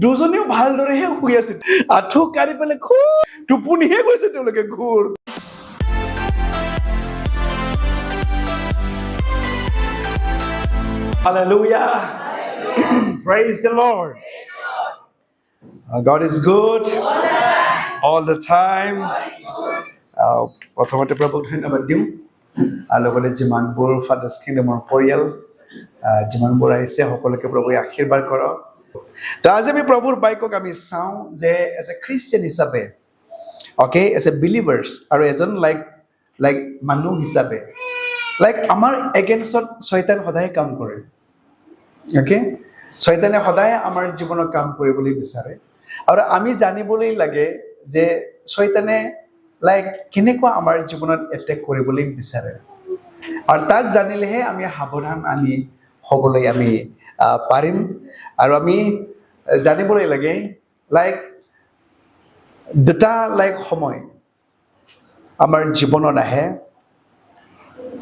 দুজনেও ভালদৰেহে শুই আছিল আঁঠু কাঢ়ি পেলাই খুব টোপনিহে গৈছে তেওঁলোকে ঘূৰ Hallelujah. Praise the Lord. God is good all the time. প্ৰথমতে প্ৰভুক ধন্যবাদ দিওঁ আৰু লগতে যিমানবোৰ ফাদাৰ্ছ কিংডমৰ পৰিয়াল যিমানবোৰ আহিছে সকলোকে প্ৰভুৱে আশীৰ্বাদ কৰক তো আজি আমি প্ৰভুৰ বাক্যক আমি চাওঁ যে এজ এ খ্ৰীষ্টিয়ান হিচাপে অ'কে এজ এ বিলিভাৰ্ছ আৰু এজন লাইক মানুহ হিচাপে লাইক আমাৰ এগেইনষ্টত শয়তান সদায় কাম কৰে অ'কে শয়তানে সদায় আমাৰ জীৱনত কাম কৰিবলৈ বিচাৰে আৰু আমি জানিবলৈ লাগে যে শয়তানে লাইক কেনেকুৱা আমাৰ জীৱনত এটেক কৰিবলৈ বিচাৰে আৰু তাক জানিলেহে আমি সাৱধান আমি হ'বলৈ আমি পাৰিম আৰু আমি জানিবলৈ লাগে লাইক দুটা লাইক সময় আমাৰ জীৱনত আহে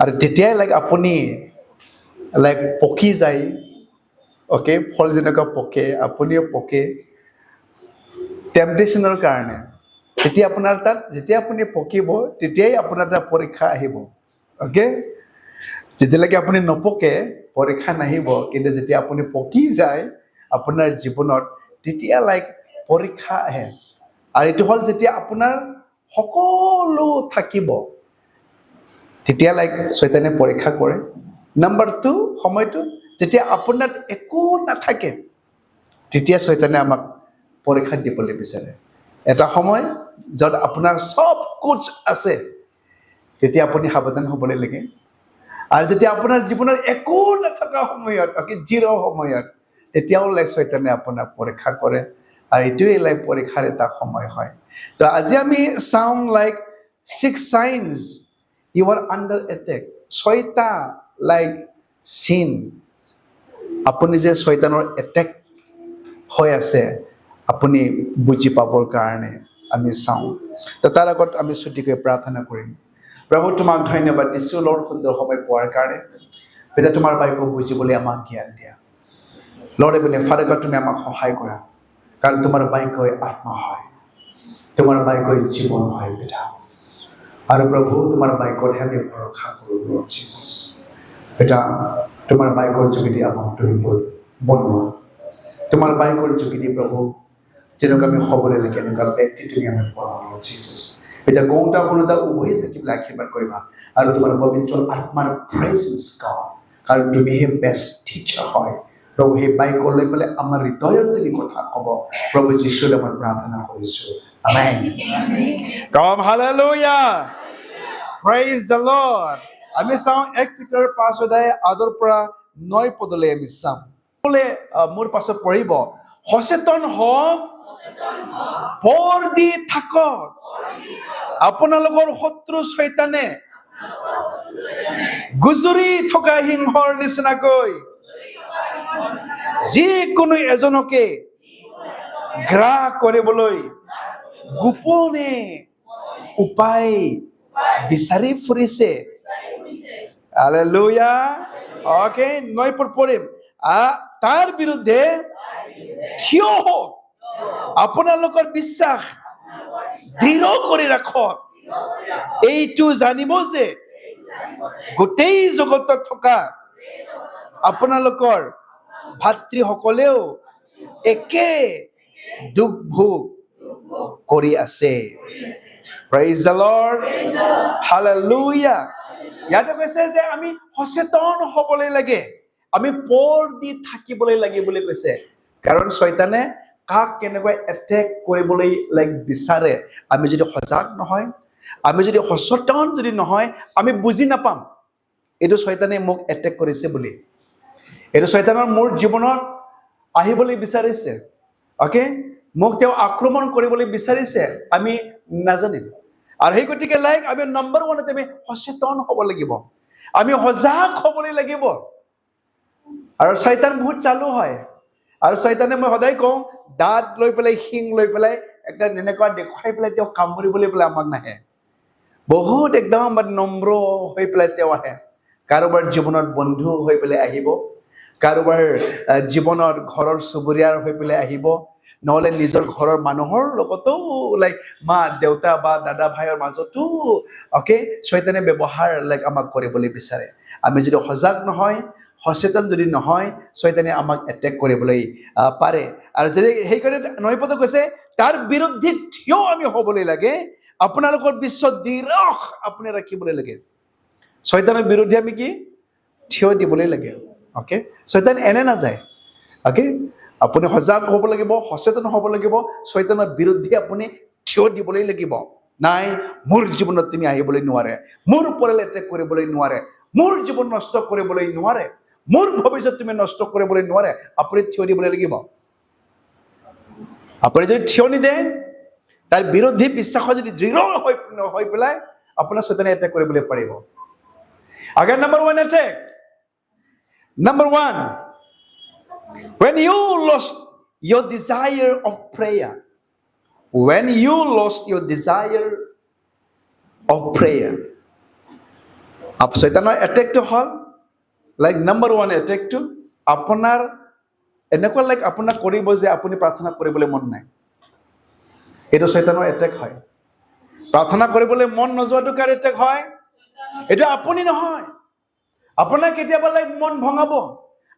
আৰু তেতিয়াই লাইক আপুনি লাইক পকি যায় অ'কে ফল যেনেকুৱা পকে আপুনিও পকে টেম্পটেশ্যনৰ কাৰণে তেতিয়া আপোনাৰ তাত যেতিয়া আপুনি পকিব তেতিয়াই আপোনাৰ তাত পৰীক্ষা আহিব অ'কে যেতিয়ালৈকে আপুনি নপকে পৰীক্ষা নাহিব কিন্তু যেতিয়া আপুনি পকি যায় আপোনাৰ জীৱনত তেতিয়া লাইক পৰীক্ষা আহে আৰু এইটো হ'ল যেতিয়া আপোনাৰ সকলো থাকিব তেতিয়া লাইক শয়তানে পৰীক্ষা কৰে নম্বৰ 2 সময়টো যেতিয়া আপোনাৰ একো নাথাকে তেতিয়া শয়তানে আমাক পৰীক্ষা দিবলৈ বিচাৰে এটা সময় য'ত আপোনাৰ সব কুছ আছে তেতিয়া আপুনি সাৱধান হ'বলৈ লাগে আৰু যেতিয়া আপোনাৰ জীৱনৰ একো নথকা সময়ত অকে জিৰ' সময়ত তেতিয়াও লাইক শয়তানে আপোনাক পৰীক্ষা কৰে আৰু এইটোৱে লাইক পৰীক্ষাৰ এটা সময় হয় তো আজি আমি চাম like 6 signs you are under attack ছয়টা লাইক চিন আপুনি যে শয়তানৰ এটেক হৈ আছে আপুনি বুজি পাবৰ কাৰণে আমি চাওঁ তো তাৰ আগত আমি ছুটিকৈ প্ৰাৰ্থনা কৰিম প্ৰভু তোমাক ধন্যবাদ দিছোঁ লৰ্ড সুন্দৰ সময় পোৱাৰ কাৰণে পিতা তোমাৰ বাক্য বুজিবলৈ আমাক জ্ঞান দিয়া লৰ্ড এপিনে ফাদাৰ গড তুমি আমাক সহায় কৰা কাৰণ তোমাৰ বাক্যই আত্মা হয় তোমাৰ বাক্যই জীৱন হয় পিতা আৰু প্ৰভু তোমাৰ বাক্যতহে আমি ভৰসা কৰোঁ লৰ্ড জিজাছ পিতা তোমাৰ বাক্যৰ যোগেদি আমাক তুমি বনোৱা তোমাৰ বাক্যৰ যোগেদি প্ৰভু যেনেকুৱা আমি হ'বলৈ লাগে এনেকুৱা ব্যক্তি তুমি আমি বনোৱা লৰ্ড জিজাছ এটা গৌটা শুনোতা উভয়ে থাকিবলৈ আশীৰ্বাদ কৰিবা আৰু তোমাৰ পবিত্ৰ আত্মাৰ প্ৰেজেন্স গড কাৰণ তুমি হে বেষ্ট টিচাৰ হয় প্ৰভু সেই বাক্য লৈ পেলাই আমাৰ হৃদয়ত তুমি কথা ক'ব প্ৰভু যীশুৰ নামত প্ৰাৰ্থনা কৰিছোঁ আমেন কম হালেলুয়া প্ৰেইজ দ্য লৰ্ড আমি চাওঁ 1 পিটাৰ 5 অধ্যায় আদৰ পৰা 9 পদলৈ আমি চাম বোলে মোৰ পাছত পঢ়িব সচেতন হওক পৰ দি থাকক আপোনালোকৰ শত্ৰু শয়তানে গুজৰি থকা সিংহৰ নিচিনাকৈ যিকোনো এজনকে গ্ৰাস কৰিবলৈ গোপনে উপায় বিচাৰি ফুৰিছে হালেলুয়া ওকে 9 পদ পঢ়িম তাৰ বিৰুদ্ধে থিয় হওক আপোনালোকৰ বিশ্বাস দৃঢ় কৰি ৰাখক এইটো জানিব যে গোটেই জগতত থকা আপোনালোকৰ ভাতৃসকলেও একে দুখ ভোগ কৰি আছে প্ৰেইজ দ্য লৰ্ড হালেলুয়া ইয়াতে কৈছে যে আমি সচেতন হ'বলৈ লাগে আমি পৰ দি থাকিবলৈ লাগে বুলি কৈছে কাৰণ শয়তানে কাক কেনেকৈ এটেক কৰিবলৈ লাইক বিচাৰে আমি যদি সজাগ নহয় আমি যদি সচেতন যদি নহয় আমি বুজি নাপাম এইটো শয়তানে মোক এটেক কৰিছে বুলি এইটো শয়তানৰ মোৰ জীৱনত আহিবলৈ বিচাৰিছে অ'কে মোক তেওঁ আক্ৰমণ কৰিবলৈ বিচাৰিছে আমি নাজানিম আৰু সেই গতিকে লাইক আমি নম্বৰ 1 আমি সচেতন হ'ব লাগিব আমি সজাগ হ'বলৈ লাগিব আৰু শয়তান বহুত চালু হয় আৰু শয়তানে মই সদায় কওঁ দাঁত লৈ পেলাই শিং লৈ পেলাই একটা এনেকুৱা দেখুৱাই পেলাই তেওঁ কামুৰিবলৈ পেলাই আমাক নাহে বহুত একদম নম্ৰ হৈ পেলাই তেওঁ আহে কাৰোবাৰ জীৱনত বন্ধু হৈ পেলাই আহিব কাৰোবাৰ জীৱনত ঘৰৰ চুবুৰীয়াৰ হৈ পেলাই আহিব নহ'লে নিজৰ ঘৰৰ মানুহৰ লগতো লাইক মা দেউতা বা দাদা ভাইৰ মাজতো অ'কে শয়তানে ব্যৱহাৰ লাইক আমাক কৰিবলৈ বিচাৰে আমি যদি সজাগ নহয় সচেতন যদি নহয় শয়তানে আমাক এটেক কৰিবলৈ পাৰে আৰু যদি সেইকাৰণে নৈপদ কৈছে তাৰ বিৰুদ্ধে থিয় আমি হ'বলৈ লাগে আপোনালোকৰ বিশ্ব দৃঢ় আপুনি ৰাখিবলৈ লাগে শয়তানৰ বিৰুদ্ধে আমি কি থিয় দিবলৈ লাগে অ'কে শয়তান এনে নাযায় অ'কে আপুনি সজাগ হ'ব লাগিব সচেতন হ'ব লাগিব শয়তানৰ বিৰুদ্ধে আপুনি থিয় দিবলৈ লাগিব নাই মোৰ জীৱনত তুমি আহিবলৈ নোৱাৰে মোৰ ওপৰলৈ এটেক কৰিবলৈ নোৱাৰে মোৰ জীৱন নষ্ট কৰিবলৈ নোৱাৰে মোৰ ভৱিষ্যত তুমি নষ্ট কৰিবলৈ নোৱাৰে আপুনি থিয় দিবলৈ লাগিব আপুনি যদি থিয় নিদিয়ে তাৰ বিৰুদ্ধে বিশ্বাস যদি দৃঢ় হৈ পেলাই আপোনাৰ শয়তানে এটেক কৰিবলৈ পাৰিব again number 1 attack number 1 when you lost your desire of prayer when you lost your desire of prayer আপ শয়তানৰ এটেকটো হ'ল লাইক নাম্বাৰ 1 এটেকটো আপোনাৰ এনেকুৱা লাইক আপোনাক কৰিব যে আপুনি প্ৰাৰ্থনা কৰিবলৈ মন নাই এইটো শয়তানৰ এটেক হয় প্ৰাৰ্থনা কৰিবলৈ মন নোযোৱাটো কাৰ এটেক হয় এটা আপুনি নহয় আপোনাৰ কেতিয়াবা লাইক মন ভঙাব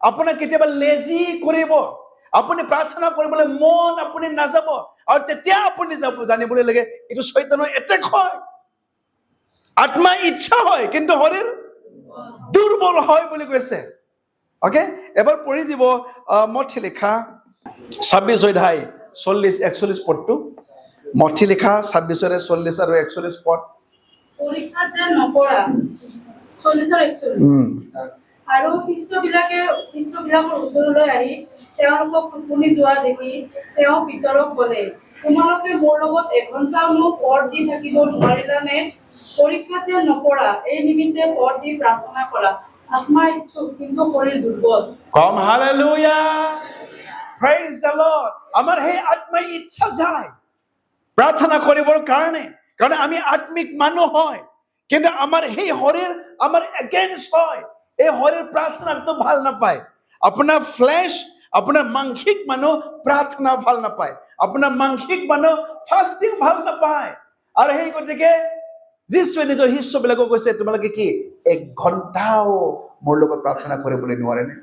আপোনাৰ কেতিয়াবা লেজি কৰিব আপুনি প্ৰাৰ্থনা কৰিবলৈ মন আপুনি নাযাব আৰু তেতিয়া আপুনি জানিবলৈ লাগে এইটো শয়তানৰ এটেক হয় আত্মা ইচ্ছা হয় কিন্তু শৰীৰ দুৰ্বল হয় বুলি কৈছে ওকে এবাৰ পঢ়ি দিব মথি লেখা 26 অধ্যায় 40-41 পদটো মথি লেখা 26-40 আৰু 41 পদ পৰীক্ষা যে নকৰা 40-41 আৰু শিষ্যবিলাকৰ ওচৰলৈ আহি তেওঁলোকক টোপনি যোৱা দেখি তেওঁ ভিতৰত গ'লে তোমালোকে মোৰ লগত এঘণ্টাও পৰ দি থাকিব নোৱাৰিলানে পৰীক্ষা যে নকৰা এই নিমিত্তে পৰ দি প্ৰাৰ্থনা কৰা আত্মা ইচ্ছুক কিন্তু শৰীৰ দুৰ্বল কম হালেলুয়া প্ৰেইজ দ্য লৰ্ড আমাৰ সেই আত্মাই ইচ্ছা যায় প্ৰাৰ্থনা কৰিবৰ কাৰণে কাৰণ আমি আত্মিক মানুহ হয় কিন্তু আমাৰ সেই শৰীৰ আমাৰ এগেইনষ্ট হয় এই শৰীৰ প্ৰাৰ্থনাটো ভাল নাপায় আপোনাৰ ফ্লেশ আপোনাৰ মাংসিক মানুহ প্ৰাৰ্থনা ভাল নাপায় আপোনাৰ মাংসিক মানুহ ফাষ্টিং ভাল নাপায় আৰু সেই গতিকে যিশুৱে নিজৰ শিষ্যবিলাকক কৈছে তোমালোকে কি 1 ঘণ্টাও মোৰ লগত প্ৰাৰ্থনা কৰিবলৈ নোৱাৰেনে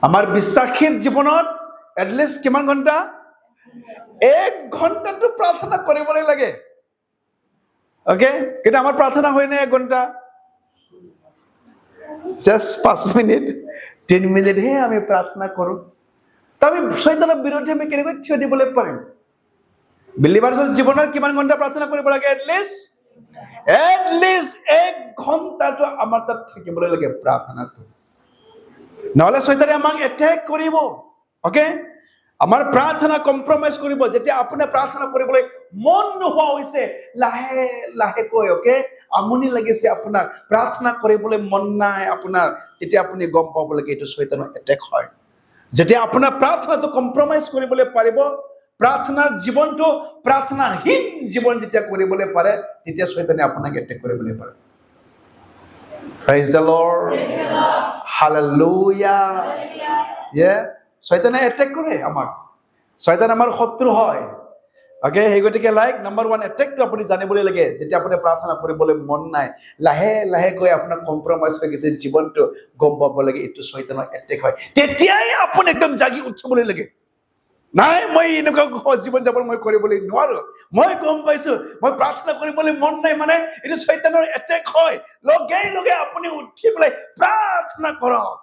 আমাৰ বিশ্বাসীৰ জীৱনত এটলিষ্ট কিমান ঘণ্টা 1 ঘণ্টাটো প্ৰাৰ্থনা কৰিবলৈ লাগে ওকে কিন্তু আমাৰ প্ৰাৰ্থনা হয় না 1 ঘণ্টা জাস্ট 5 মিনিট 3 মিনিট হে আমি প্ৰাৰ্থনা কৰো তবে শয়তানৰ বিৰুদ্ধে আমি কেনেকৈ থিয় দিবলৈ পাৰিম বিলিভাৰ্ছৰ জীৱনৰ কিমান ঘণ্টা প্ৰাৰ্থনা কৰিব লাগে এটলিষ্ট 1 ঘণ্টাটো আমাৰ তাত থাকিবলৈ লাগে প্ৰাৰ্থনাটো নহলে শয়তানে আমাক এটেক কৰিব ওকে আমাৰ প্ৰাৰ্থনা কম্প্ৰমাইজ কৰিব যেতিয়া আপুনি প্ৰাৰ্থনা কৰিবলৈ মন নোহোৱা হৈছে লাহে লাহে কৈ ওকে আমনি লাগিছে আপোনাৰ প্ৰাৰ্থনা কৰিবলৈ মন নাই আপোনাৰ তেতিয়া আপুনি গম পাব লাগে এইটো শয়তানৰ এটেক হয় যেতিয়া আপোনাৰ প্ৰাৰ্থনাটো কম্প্ৰমাইজ কৰিবলৈ পাৰিব প্ৰাৰ্থনাৰ জীৱনটো প্ৰাৰ্থনাহীন জীৱন যেতিয়া কৰিবলৈ পাৰে তেতিয়া শয়তানে আপোনাক এটেক কৰিবলৈ পাৰে প্ৰেইজ দ্য লৰ্ড হালেলুয়া শয়তানে এটেক কৰে আমাক শয়তান আমাৰ শত্ৰু হয় ওকে সেই গতিকে লাইক নাম্বাৰ 1 এটেকটো আপুনি জানিবলৈ লাগে যেতিয়া আপুনি প্ৰাৰ্থনা কৰিবলৈ মন নাই লাহে লাহে গৈ আপোনাক কম্প্ৰমাইজ হৈ গৈছে জীৱনটো গম পাব লাগে এইটো শয়তানৰ এটেক হয় তেতিয়াই আপুনি একদম জাগি উঠিবলৈ লাগে নাই মই এনেকুৱা জীৱন যাপন মই কৰিবলৈ নোৱাৰো মই গম পাইছো মই প্ৰাৰ্থনা কৰিবলৈ মন নাই মানে এইটো শয়তানৰ এটেক হয় লগে লগে আপুনি উঠি পেলাই প্ৰাৰ্থনা কৰক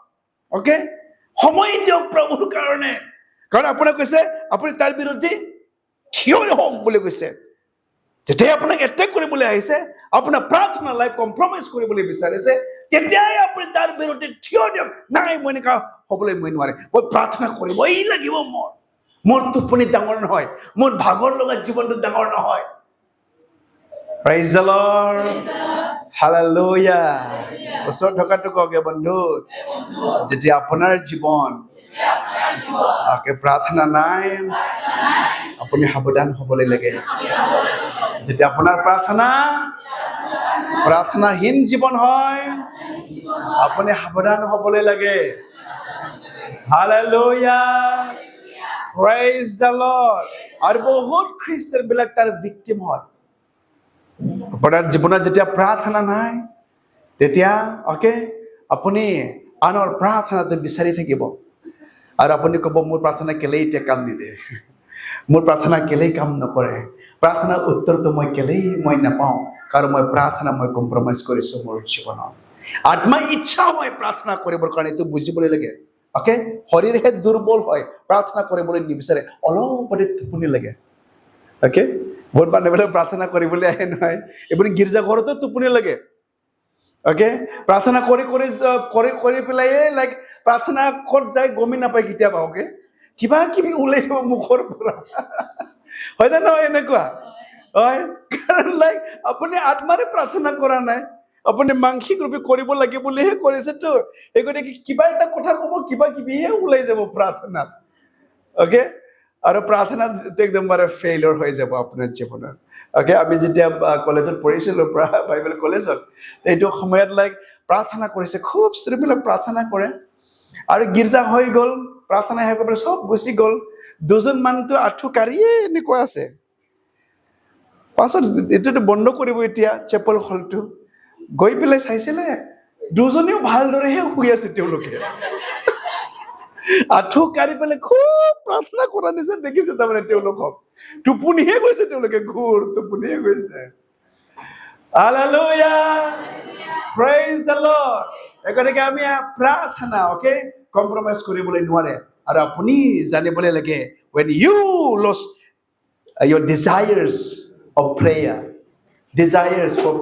ওকে সময় দিয়ক প্ৰভুৰ কাৰণে কাৰণ আপোনাক কৈছে আপুনি তাৰ বিৰুদ্ধে থিয় হওক বুলি কৈছে যেতিয়া আপোনাক এটেক কৰিবলৈ আহিছে আপোনাৰ প্ৰাৰ্থনা লাইফ কম্প্ৰমাইজ কৰিবলৈ বিচাৰিছে তেতিয়াই আপুনি তাৰ বিৰুদ্ধে থিয় দিয়ক নাই মই এনেকুৱা হ'বলৈ মই নোৱাৰে মই প্ৰাৰ্থনা কৰিবই লাগিব মোৰ টোপনি ডাঙৰ নহয় মোৰ ভাগৰ লগা জীৱনটো ডাঙৰ নহয় প্ৰেইজ দ্য লৰ্ড হালেলুয়া ওচৰত থকাটো কওকে বন্ধু যেতিয়া আপোনাৰ জীৱন প্ৰাৰ্থনা নাই আপুনি সাৱধান হ'বলৈ লাগে যেতিয়া আপোনাৰ প্ৰাৰ্থনাহীন জীৱন হয় আপুনি সাৱধান হ'বলৈ লাগে হালেলুয়া Praise the Lord. আৰু বহুত খ্ৰীষ্টান বিলাক তাৰ ভিক্টিম হয় আপোনাৰ জীৱনত যেতিয়া প্ৰাৰ্থনা নাই তেতিয়া ওকে আপুনি আনৰ প্ৰাৰ্থনাটো বিচাৰি থাকিব আৰু আপুনি ক'ব মোৰ প্ৰাৰ্থনা কেলেই এতিয়া কাম নিদিয়ে মোৰ প্ৰাৰ্থনা কেলেই কাম নকৰে প্ৰাৰ্থনাৰ উত্তৰটো কেলেই নাপাওঁ কাৰণ মই প্ৰাৰ্থনা কম্প্ৰমাইজ কৰিছো মোৰ জীৱনত আত্মা ইচ্ছা হয় প্ৰাৰ্থনা কৰিবৰ কাৰণে এইটো বুজিবলৈ লাগে ওকে শৰীৰহে দুৰ্বল হয় প্ৰাৰ্থনা কৰিবলৈ নিবিচাৰে অলপতে টোপনি লাগে ওকে বহুত মানুহবিলাক প্ৰাৰ্থনা কৰিবলৈ আহে নহয় এইবোৰ গীৰ্জা ঘৰতো টোপনি লাগে ওকে প্ৰাৰ্থনা কৰি পেলাই লাইক প্ৰাৰ্থনা ক'ত যায় গমেই নাপায় কেতিয়াবা ওকে কিবা কিবি ওলাই যাব মুখৰ পৰা হয় না নহয় এনেকুৱা হয় কাৰণ লাইক আপুনি আত্মাৰে প্ৰাৰ্থনা কৰা নাই আপুনি মানসিক ৰূপে কৰিব লাগে বুলিহে কৰিছেতো এই গতিকে কিবা এটা কথা ক'ব কিবা কিবিহে ওলাই যাব প্ৰাৰ্থনাত ওকে আৰু প্ৰাৰ্থনাত একদম ফেইলিয়ৰ হৈ যাব আপোনাৰ জীৱনত ওকে আমি যেতিয়া কলেজত পঢ়িছিলো বাইবেল কলেজত এইটো সময়ত লাইক প্ৰাৰ্থনা কৰিছে খুব ষ্ট্ৰীবিলাক প্ৰাৰ্থনা কৰে আৰু গীৰ্জা হৈ গ'ল প্ৰাৰ্থনা শেষ কৰি সব গুচি গ'ল দুজন মানুহটো আঁঠু কাঢ়িয়ে এনেকুৱা আছে পাছত এইটোতো বন্ধ কৰিব এতিয়া চেপল হলটো গৈ পেলাই চাইছিলে দুজনেও ভালদৰেহে শুই আছে তেওঁলোকে আঁঠু কাঢ়ি পেলাই খুব প্ৰাৰ্থনা কৰা নিচিনা দেখিছে তাৰমানে তেওঁলোকক টোপনিহে গৈছে তেওঁলোকে ঘোৰ টোপনিহে গৈছে হালেলুয়া প্ৰেইজ দ্য লৰ্ড গতিকে আমি প্ৰাৰ্থনা ওকে কম্প্ৰমাইজ কৰিবলৈ নোৱাৰে আৰু আপুনি জানিবলৈ লাগে when you lost your desires for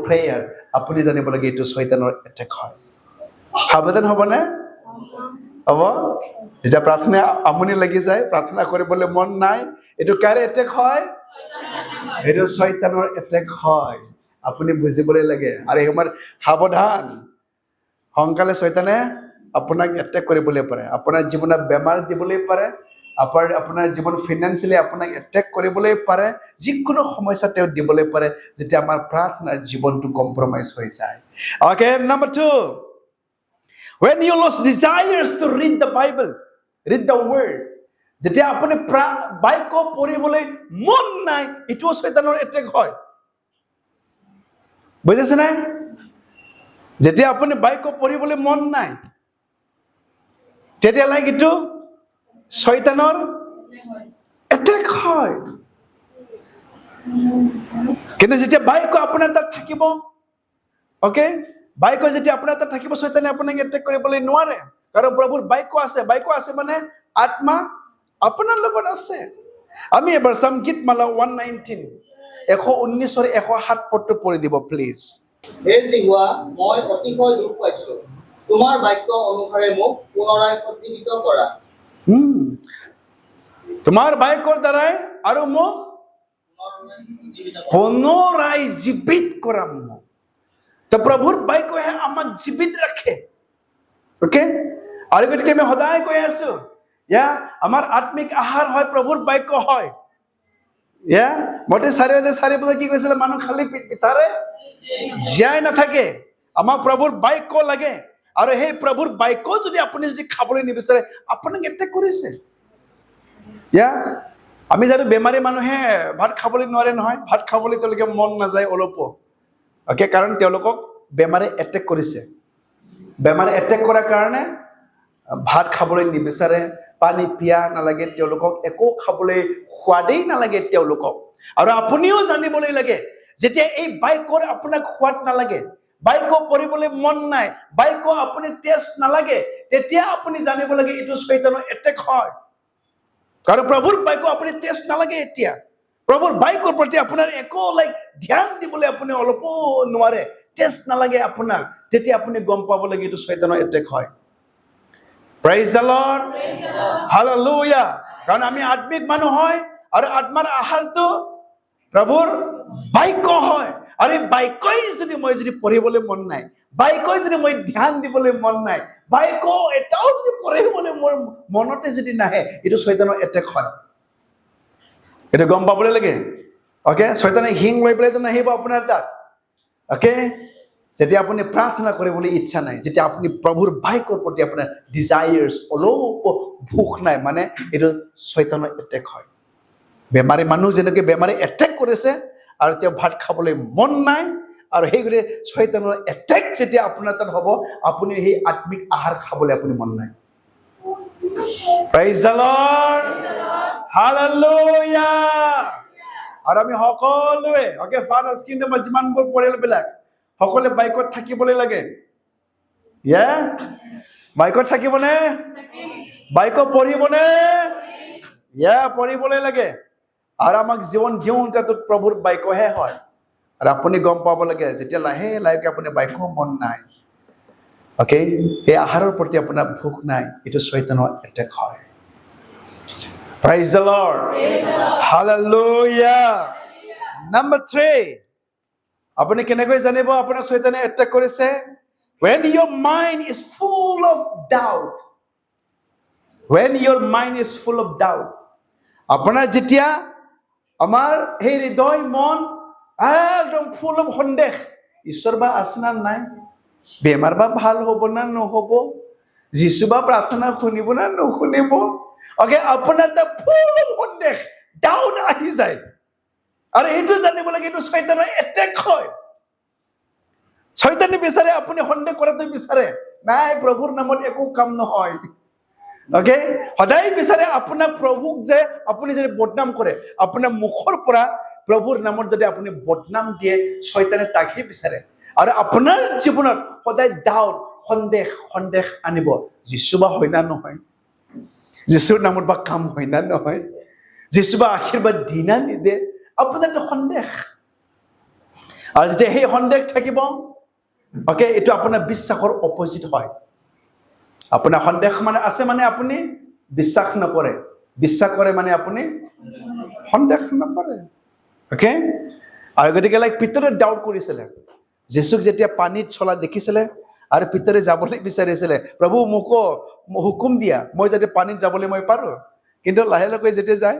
prayer আপুনি জানিব লাগে এইটো শয়তানৰ এটেক হয় সাৱধান হ'বনে হ'ব যেতিয়া প্ৰাৰ্থনা আমনি লাগি যায় প্ৰাৰ্থনা কৰিবলৈ মন নাই এইটো কাৰ এটেক হয় এইটো শয়তানৰ এটেক হয় আপুনি বুজিবলৈ লাগে আৰু এই সময়ত সাৱধান সংকালে শয়তানে আপোনাক এটেক কৰিবলৈ পাৰে আপোনাৰ জীৱনত বেমাৰ দিবলৈ পাৰে আপোনাৰ জীৱন ফিনান্সিয়েলি আপোনাক এটেক কৰিবলৈ পাৰে যিকোনো সমস্যা তেওঁ দিবলৈ পাৰে যেতিয়া আমাৰ প্ৰাৰ্থনাৰ জীৱনটো কম্প্ৰমাইজ হৈ যায় okay number 2 when you lost desires to read the bible read the word যেতিয়া আপুনি বাইক পঢ়িবলৈ মন নাই এটো শয়তানৰ এটেক হয় বুজিছে না যেতিয়া আপুনি বাইক পঢ়িবলৈ মন নাই তেতিয়া লাইক ইটো শয়তানৰ এটেক হয় কিন্তু যেতিয়া বাইক আপোনাৰ তাত থাকিব ওকে বাইক যেতিয়া আপোনাৰ তাত থাকিব শয়তানে আপোনাক এটেক কৰিবলৈ নোৱাৰে কাৰণ প্ৰভুৰ বাইক আছে মানে আত্মা আপোনাৰ লগত আছে আমি এবাৰ সংগীত মালা 119 119 107 পদটো পঢ়ি দিব প্লিজ হে জিহুৱা মই অতিশয় দুখ পাইছো তোমাৰ বাক্য অনুসাৰে মোক পুনৰাই সঞ্জীৱিত কৰা তোমাৰ বাইকৰ দ্বাৰাই আৰু মোক পুনৰাই জীৱিত কৰা মোক তো প্ৰভুৰ বাইকহে আমাক জীৱিত ৰাখে ওকে আৰু গতিকে আমি সদায় কৈ আছো আমাৰ আত্মিক আহাৰ হয় প্ৰভুৰ বাক্য হয় মতে চাৰি বজাত কি কৈছিলে মানুহ খালি পিতাৰে জীয়াই নাথাকে আমাক প্ৰভুৰ বাক্য লাগে আৰু সেই প্ৰভুৰ বাক্য যদি আপুনি খাবলৈ নিবিচাৰে আপোনাক এটেক কৰিছে আমি জানো বেমাৰী মানুহে ভাত খাবলৈ নোৱাৰে নহয় ভাত খাবলৈ তেওঁলোকে মন নাযায় অলপো ওকে কাৰণ তেওঁলোকক বেমাৰে এটেক কৰিছে বেমাৰে এটেক কৰাৰ কাৰণে ভাত খাবলৈ নিবিচাৰে পানী পিয়া নালাগে তেওঁলোকক একো খাবলৈ সোৱাদেই নালাগে তেওঁলোকক আৰু আপুনিও জানিবলৈ লাগে যেতিয়া এই বাইকৰ আপোনাক সোৱাদ নালাগে বাইক পঢ়িবলৈ মন নাই বাইক আপুনি টেষ্ট নালাগে তেতিয়া আপুনি জানিব লাগে এইটো শয়তানৰ এটেক হয় কাৰণ প্ৰভুৰ বাইক আপুনি টেষ্ট নালাগে এতিয়া প্ৰভুৰ বাইকৰ প্ৰতি আপোনাৰ একো লাইক ধ্যান দিবলৈ আপুনি অলপো নোৱাৰে টেষ্ট নালাগে আপোনাক তেতিয়া আপুনি গম পাব লাগে এইটো শয়তানৰ এটেক হয় Praise the Lord. Hallelujah. কাৰণ আমি আত্মিক মানুহ হয় আৰু আত্মাৰ আহাৰটো প্ৰভুৰ বাক্য হয় আৰু এই বাক্যই যদি মই পঢ়িবলৈ মন নাই বাক্যই যদি মই ধ্যান দিবলৈ মন নাই বাক্য এটাও যদি পঢ়িবলৈ মোৰ মনতে যদি নাহে এইটো শয়তানৰ এটেক হয় এইটো গম পাবলৈ লাগে ওকে শয়তানে হিং লৈ পেলাই নাহিব আপোনাৰ তাত ওকে যেতিয়া আপুনি প্ৰাৰ্থনা কৰিবলৈ ইচ্ছা নাই, যেতিয়া আপুনি প্ৰভুৰ বাক্যৰ প্ৰতি আপোনাৰ ডিজায়াৰ্ছ অলপ ভোক নাই, মানে এইটো শয়তানৰ এটেক হয়। বেমাৰী মানুহ যেনেকৈ বেমাৰী এটেক কৰিছে আৰু তেওঁ ভাত খাবলৈ মন নাই, আৰু সেইগতে শয়তানৰ এটেক যেতিয়া আপোনাৰ তাত হ'ব, আপুনি সেই আত্মিক আহাৰ খাবলৈ আপুনি মন নাই। Praise the Lord. Hallelujah. আৰু আমি সকলোৱে ফাদাৰ্ছ কিংডমৰ যিমানবোৰ পৰিয়ালবিলাক সকলোৱে বাইকত থাকিবলৈ লাগে। বাইকত থাকিবনে? বাইকত পঢ়িবনে? পঢ়িবলৈ লাগে। আৰু আমাক জীৱন দিওঁতে প্ৰভুৰ বাইকহে হয়। আৰু আপুনি গম পাব লাগে যেতিয়া লাহে লাহেকে আপুনি বাইকো মন নাই, এই আহাৰৰ প্ৰতি আপোনাৰ ভোক নাই, এইটো শয়তানৰ এটেক হয়। Praise the Lord. Hallelujah. Number 3, আপুনি কেনেকৈ জানিব আপোনাক শয়তানে এটেক কৰিছে? When your mind is full of doubt. When your mind is full of doubt. আপোনাৰ যেতিয়া আমাৰ সেই হৃদয় মন একদম ফুল অফ সন্দেহ, ঈশ্বৰ বা আছে না নাই, বেমাৰ বা ভাল হ'ব না নহ'ব, যিশু বা প্ৰাৰ্থনা শুনিব না নুশুনিব, আপোনাৰ এটা ফুল অফ সন্দেহ, ডাউট আহি যায়। আৰু এইটো জানিব লাগে এইটো শয়তানৰ এটেক হয়। শয়তানে বিচাৰে আপুনি সন্দেহ কৰাটো বিচাৰে, নাই প্ৰভুৰ নামত একো কাম নহয়। সদায় বিচাৰে আপোনাক প্ৰভুক যে আপুনি যদি বদনাম কৰে, আপোনাৰ মুখৰ পৰা প্ৰভুৰ নামত যদি আপুনি বদনাম দিয়ে, শয়তানে তাকহে বিচাৰে। আৰু আপোনাৰ জীৱনত সদায় ডাউট, সন্দেহ আনিব, যিশু বা হয় না নহয়, যিশুৰ নামত বা কাম হয় না নহয়, যিশু বা আশীৰ্বাদ দি না নিদে, আপোনাৰ সন্দেহ। আৰু যেতিয়া সেই সন্দেহ থাকিব, এইটো আপোনাৰ বিশ্বাসৰ অপজিট হয়। আপোনাৰ সন্দেহ মানে আছে মানে আপুনি বিশ্বাস নকৰে, বিশ্বাস কৰে মানে আপুনি সন্দেহ নকৰে। আৰু গতিকে পিতৰে ডাউট কৰিছিলে, যীচুক যেতিয়া পানীত চলা দেখিছিলে আৰু পিতৰে যাবলৈ বিচাৰিছিলে, প্ৰভু মোক হুকুম দিয়া, মই যাতে পানীত যাবলৈ মই পাৰো, কিন্তু লাহে লাহে যেতিয়া যায়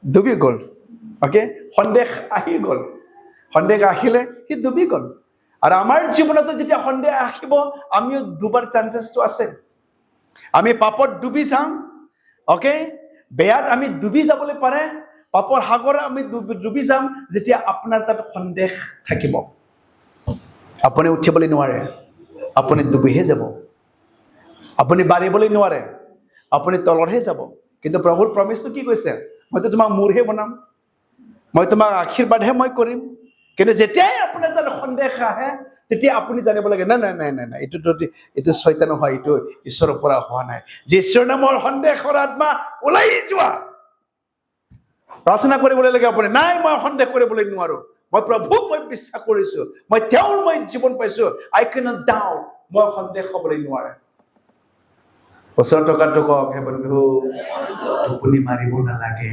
ডুবি গ'ল। সন্দেহ আহি গ'ল, সন্দেহ আহিলে সি ডুবি গ'ল। আৰু আমাৰ জীৱনতো যেতিয়া সন্দেহ আহিব, আমিও ডুবাৰ চান্সেছটো আছে। আমি পাপত ডুবি যাম, বেয়াত আমি ডুবি যাবলৈ পাৰে, পাপৰ সাগৰত আমি ডুবি যাম যেতিয়া আপোনাৰ তাত সন্দেহ থাকিব। আপুনি উঠিবলৈ নোৱাৰে, আপুনি ডুবিহে যাব। আপুনি বাঢ়িবলৈ নোৱাৰে, আপুনি তলতহে যাব। কিন্তু প্ৰভুৰ প্ৰমিছটো কি কৈছে? মইতো তোমাক মূৰহে বনাম, মই তোমাক আশীৰ্বাদহে মই কৰিম। কিন্তু যেতিয়াই আপোনাৰ তাত সন্দেহ আহে, তেতিয়া আপুনি জানিব লাগে নাই নাই নাই নাই নাই, এইটো শয়তান নহয়, এইটো ঈশ্বৰৰ পৰা হোৱা নাই। যীশুৰ নামৰ সন্দেহৰ আত্মা ওলাই যোৱা। প্ৰাৰ্থনা কৰিবলৈ লাগে আপুনি, নাই মই সন্দেহ কৰিবলৈ নোৱাৰো, মই প্ৰভুক মই বিশ্বাস কৰিছো, মই তেওঁৰ মই জীৱন পাইছো, আই কেনট ডাউট, মই সন্দেহ হ'বলৈ নোৱাৰে। ওচৰত থকাটো কওক, হে বন্ধু টোপনি মাৰিব নালাগে।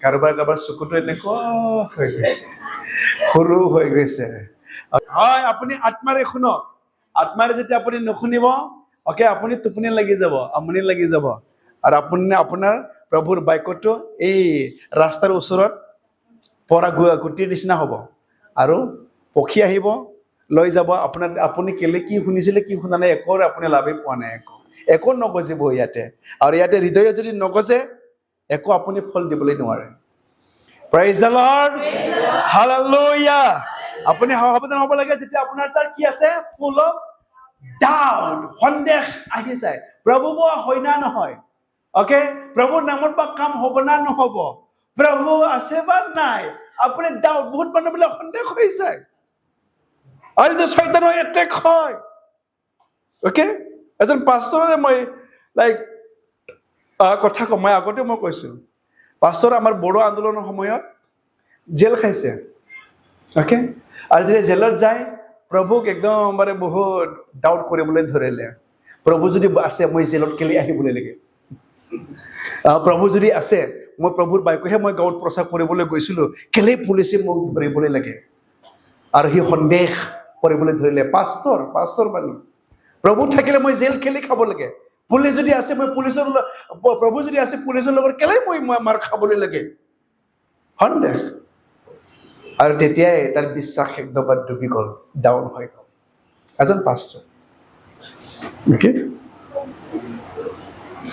কাৰোবাৰ চকুটো এনেকুৱা হৈ গৈছে, সৰু হৈ গৈছে। হয়, আপুনি আত্মাৰে শুনক। আত্মাৰে যেতিয়া আপুনি নুশুনিব, আপুনি টোপনি লাগি যাব, আমনি লাগি যাব। আৰু আপুনি আপোনাৰ প্ৰভুৰ বাক্যটো এই ৰাস্তাৰ ওচৰত পৰা গুটিৰ নিচিনা হ'ব, আৰু পক্ষী আহিব লৈ যাব আপোনাৰ। আপুনি কেলে কি শুনিছিলে কি শুনা নাই, একো আপুনি লাভেই পোৱা নাই, একো নগজিব ইয়াতে। আৰু ইয়াতে হৃদয়ত যদি নগজে, একো আপুনি ফল দিবলৈ নোৱাৰে। Praise the Lord. Hallelujah. আপুনি সাৱধান হ'ব লাগে যেতিয়া আপোনাৰ তাত কি আছে, ফুল অফ ডাউট, সন্দেহ আহি যায়। প্ৰভু হয় না নহয়, প্ৰভুৰ নামত বা কাম হ'ব না নহ'ব, প্ৰভু আছে বা নাই, আপুনি ডাউট, বহুত মানুহবিলাক সন্দেহ হৈ যায়। আৰু যে শয়তানৰ এটেক হয়। এজন পাষ্টৰে মই কথা কওঁ, মই আগতে মই কৈছো, পাষ্টৰ আমাৰ বড়ো আন্দোলনৰ সময়ত জেল খাইছে। আৰু যেতিয়া জেলত যায়, প্ৰভুক একদম বহুত ডাউট কৰিবলৈ ধৰিলে। প্ৰভু যদি আছে, মই জেলত কেলে আহিবলৈ লাগে? প্ৰভু যদি আছে, মই প্ৰভুৰ বাক্যহে মই গাঁৱত প্ৰচাৰ কৰিবলৈ গৈছিলো, কেলে পুলিচে মোক ধৰিবলৈ লাগে? আৰু সি সন্দেহ কৰিবলৈ ধৰিলে, পাষ্টৰ মানুহ, প্ৰভু থাকিলে মই জেল কেলে খাব লাগে? পুলিচ যদি আছে, মই প্ৰভু যদি আছে পুলিচৰ লগত কেলে মই মাৰ খাবলৈ লাগে? সন্দেহ। আৰু তেতিয়াই তাৰ বিশ্বাস একদম ডুবি গ'ল, ডাউন হৈ গ'ল। এজন পাষ্টৰ, অ'কে,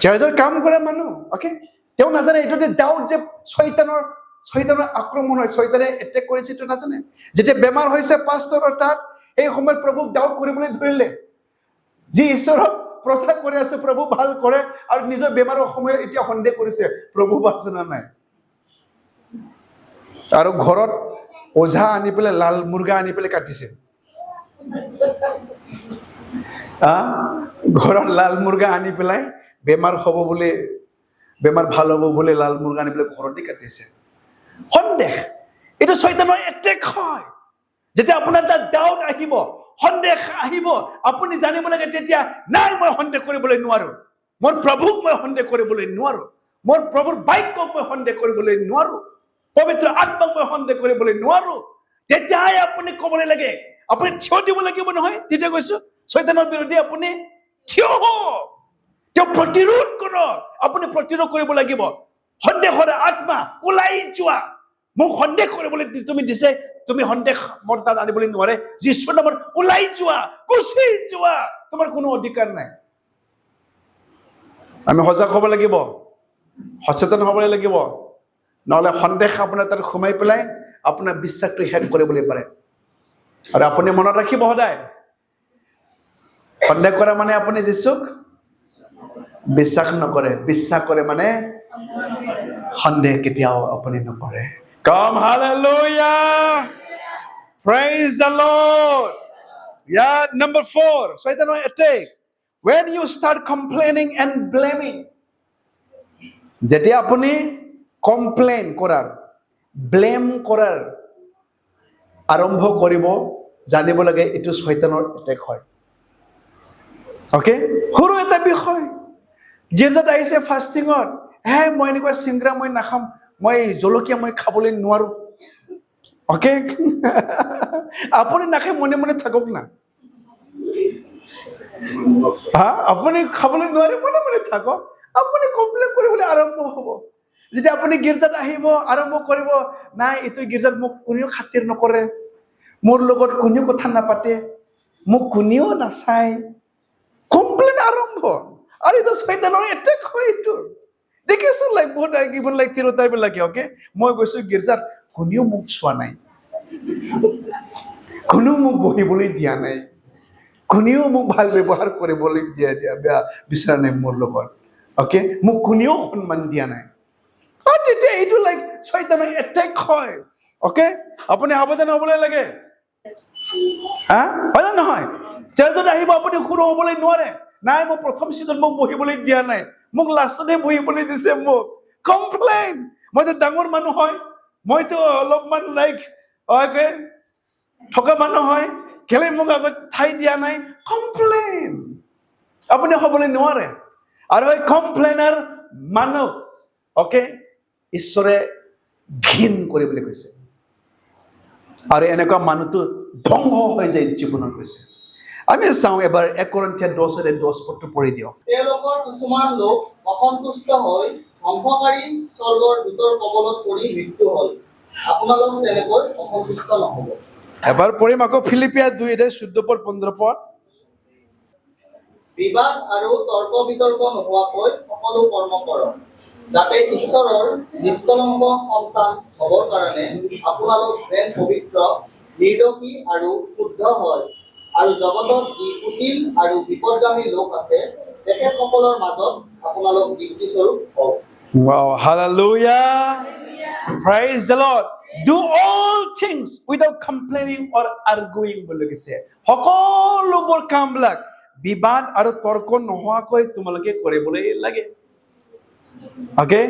চাৰ্চৰ কাম কৰা মানুহ, অ'কে, তেওঁ নাজানে এইটো যে ডাউট যে শয়তানৰ আক্ৰমণ হয়, শয়তানে এটেক কৰিছে এইটো নাজানে। যেতিয়া বেমাৰ হৈছে পাষ্টৰৰ তাত, এই সময়ত প্ৰভুক ডাউট কৰিবলৈ ধৰিলে। যি ঈশ্বৰক প্ৰচাৰ কৰি আছে প্ৰভু ভাল কৰে, আৰু নিজৰ বেমাৰৰ সময়ত এতিয়া সন্দেহ কৰিছে প্ৰভু বাচে না নাই। আৰু ঘৰত ওঝা আনি পেলাই লাল মুৰ্গা আনি পেলাই কাটিছে। ঘৰত লাল মুৰ্গা আনি পেলাই বেমাৰ হ'ব বুলি, বেমাৰ ভাল হ'ব বুলি লাল মুৰ্গা আনি পেলাই ঘৰতে কাটিছে। সন্দেহ, এইটো শয়তানৰ এটেক হয়। যেতিয়া আপোনাৰ তাত ডাউট আহিব, সন্দেহ আহিব, আপুনি জানিব লাগে তেতিয়া, নাই মই সন্দেহ কৰিবলৈ নোৱাৰো, মোৰ প্ৰভুক মই সন্দেহ কৰিবলৈ নোৱাৰো, মোৰ প্ৰভুৰ বাক্যক মই সন্দেহ কৰিবলৈ নোৱাৰো, পবিত্ৰ আত্মাক মই সন্দেহ কৰিবলৈ নোৱাৰো। তেতিয়াই আপুনি ক'বলৈ লাগে, আপুনি থিয় দিব লাগিব নহয়। তেতিয়া কৈছো শয়তানৰ বিৰুদ্ধে আপুনি থিয় হওক, তেওঁ প্ৰতিৰোধ কৰক, আপুনি প্ৰতিৰোধ কৰিব লাগিব। সন্দেহৰ আত্মা ওলাই যোৱা, মোক সন্দেহ কৰিবলৈ তুমি দিছে, তুমি সন্দেহ মোৰ তাত আনিবলৈ নোৱাৰে, যীশুৰ নামত ওলাই যোৱা, গুচি যোৱা, তোমাৰ কোনো অধিকাৰ নাই। আমি সজাগ হ'ব লাগিব, সচেতন হ'ব লাগিব, নহ'লে সন্দেহ আপোনাৰ তাত সোমাই পেলাই আপোনাৰ বিশ্বাসটো শেষ কৰিবলৈ পাৰে। আৰু আপুনি মনত ৰাখিব সদায়, সন্দেহ কৰা মানে আপুনি যীশুক বিশ্বাস নকৰে, বিশ্বাস কৰে মানে সন্দেহ কেতিয়াও আপুনি নকৰে। Come, hallelujah, praise the Lord. Yeah, number 4, Satan attack. When you start complaining and blaming, যেতিয়া আপুনি কমপ্লেইন কৰাৰ, ব্লেম কৰাৰ আৰম্ভ কৰিব, জানিব লাগে এইটো শয়তানৰ এটেক হয়। অ'কে, সৰু এটা বিষয়, গীৰ্জাত আহিছে ফাষ্টিঙত, মই এনেকুৱা চিংৰা মই নাখাম, মই জলকীয়া মই খাবলৈ নোৱাৰো। অ'কে, আপুনি নাখায় মনে মনে থাকক না, আপুনি খাবলৈ নোৱাৰে মনে মনে থাকক, আপুনি কমপ্লেইন কৰিবলৈ আৰম্ভ হ'ব। যেতিয়া আপুনি গীৰ্জাত আহিব আৰম্ভ কৰিব, নাই এইটো গীৰ্জাত মোক কোনেও খাতিৰ নকৰে, মোৰ লগত কোনেও কথা নাপাতে, মোক কোনেও নাচায়, কমপ্লেইন আৰম্ভ। আৰু এইটো শয়তানৰ এটেক হয়। এইটো দেখিছো বহুত ইভন তিৰোতাবিলাকে, অ'কে, মই গৈছো গীৰ্জাত, কোনেও মোক চোৱা নাই, কোনেও মোক বহিবলৈ দিয়া নাই, কোনেও মোক ভাল ব্যৱহাৰ কৰিবলৈ বেয়া বিচৰা নাই মোৰ লগত, অ'কে, মোক কোনেও সন্মান দিয়া নাই। তেতিয়া এইটো শয়তানৰ এটেক হয়। অ'কে, আপুনি সাৱধান হ'বলৈ লাগে, হয় নহয়? চাৰ্চত আহিব, আপুনি সৰু হ'বলৈ নোৱাৰে, নাই মোক প্ৰথম চিটত মোক বহিবলৈ দিয়া নাই, মোক লাষ্টতে বহিবলৈ দিছে, মোক কমপ্লেইন, মইতো ডাঙৰ মানুহ হয়, মইতো অলপমান থকা মানুহ হয়, কেলে মোক আগত ঠাই দিয়া নাই, কমপ্লেইন। আপুনি হ'বলৈ নোৱাৰে। আৰু এই কমপ্লেইনাৰ মানুহ, অ'কে, ঈশ্বৰে ঘিণ কৰিবলৈ কৈছে, আৰু এনেকুৱা মানুহটো ধ্বংস হৈ যায় জীৱনত কৈছে। আমি চাওঁ এবাৰ 1 Corinthians 10:10 পঢ়ি দিয়ক। তেওঁলোকৰ কিছুমান লোক অসন্তুষ্ট হৈ ধ্বংসকাৰী স্বৰ্গৰ দূতৰ কবলত পৰি মৃত্যু হ'ল, আপোনালোক তেনেকৈ অসন্তুষ্ট নহ'ব। এবাৰ পঢ়িম আকৌ, ফিলিপিয়া 2:14-15। বিবাদ আৰু তৰ্ক বিতৰ্ক নোহোৱাকৈ সকলো কৰ্ম কৰক, যাতে ঈশ্বৰৰ নিষ্কলংক সন্তান হ'বৰ কাৰণে আপোনালোক যেন পবিত্ৰ, নিৰ্দোষী আৰু শুদ্ধ হয়, আৰু জগতত যি কুটিল আৰু বিপদগামী লোক আছে, তেখেতসকলৰ মাজত আপোনালোক দীপ্তিস্বৰূপ হওক। Wow, hallelujah, praise the Lord. Do all things without complaining or arguing বুলি কৈছে। সকলোবোৰ কামবিলাক বিবাদ আৰু তৰ্ক নোহোৱাকৈ তোমালোকে কৰিবলৈ লাগে। অ'কে,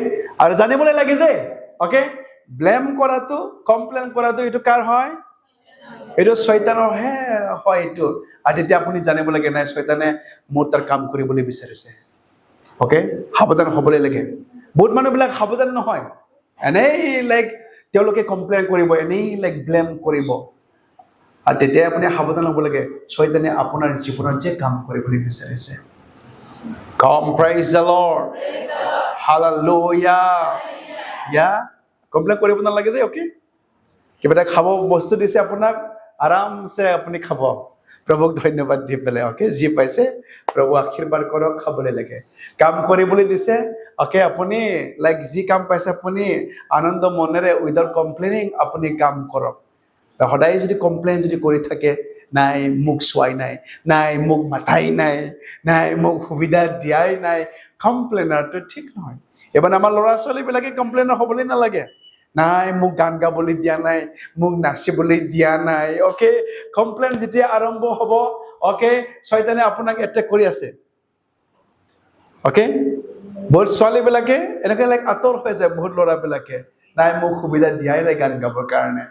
আৰু জানিবলৈ লাগে যে, অ'কে, ব্লেম কৰাটো, কমপ্লেইন কৰাটো এইটো কাৰ হয়? এইটো শয়তানৰ হে হয় এইটো। আৰু তেতিয়া আপুনি জানিব লাগে, নাই শয়তানে মোৰ তাৰ কাম কৰিবলৈ বিচাৰিছে। অ'কে, সাৱধান হ'বলৈ লাগে। বহুত মানুহবিলাক সাৱধান নহয়, এনেই তেওঁলোকে কমপ্লেইন কৰিব, এনেই ব্লেম কৰিব, আৰু তেতিয়া আপুনি সাৱধান হ'ব লাগে, শয়তানে আপোনাৰ জীৱনত যে কাম কৰিবলৈ বিচাৰিছে। Come, praise the Lord, hallelujah. Complain কৰিব নালাগে দেই, অ'কে, কিবা এটা খাব বস্তু দিছে আপোনাক, আৰামছে আপুনি খাব, প্ৰভুক ধন্যবাদ দি পেলাই। অ'কে, যি পাইছে প্ৰভু আশীৰ্বাদ কৰক, খাবলৈ লাগে। কাম কৰিবলৈ দিছে, অ'কে, আপুনি লাইক যি কাম পাইছে আপুনি আনন্দ মনেৰে উইদাউট কমপ্লেইনিং আপুনি কাম কৰক। সদায় যদি কমপ্লেইন যদি কৰি থাকে, নাই মোক চোৱাই নাই, নাই মোক মাতাই নাই, নাই মোক সুবিধা দিয়াই নাই, কমপ্লেইনাৰটো ঠিক নহয়। এবাৰ আমাৰ ল'ৰা ছোৱালীবিলাকে কমপ্লেইনাৰ হ'বলৈ নালাগে। নাই মোক গান গাবলৈ দিয়া নাই, মোক নাচিবলৈ দিয়া নাই। অ'কে, কমপ্লেইন যেতিয়া আৰম্ভ হ'ব, অ'কে, শয়তানে আপোনাক এটেক কৰি আছে। অ'কে, বহুত ছোৱালীবিলাকে এনেকৈ লাইক আঁতৰ হৈ যায়, বহুত ল'ৰাবিলাকে নাই মোক সুবিধা দিয়াই নাই গান গাবৰ কাৰণে।